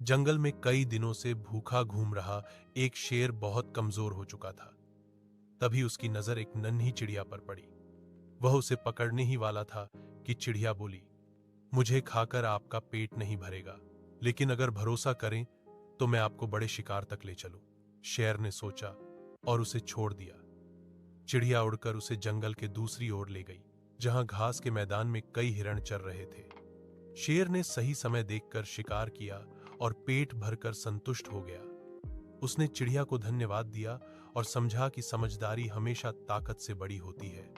जंगल में कई दिनों से भूखा घूम रहा एक शेर बहुत कमजोर हो चुका था। तभी उसकी नजर एक नन्ही चिड़िया पर पड़ी। वह उसे पकड़ने ही वाला था कि चिड़िया बोली, मुझे खाकर आपका पेट नहीं भरेगा, लेकिन अगर भरोसा करें तो मैं आपको बड़े शिकार तक ले चलूं। शेर ने सोचा और उसे छोड़ दिया। चिड़िया उड़कर उसे जंगल के दूसरी ओर ले गई, जहां घास के मैदान में कई हिरण चर रहे थे। शेर ने सही समय देखकर शिकार किया और पेट भरकर संतुष्ट हो गया। उसने चिड़िया को धन्यवाद दिया और समझा कि समझदारी हमेशा ताकत से बड़ी होती है।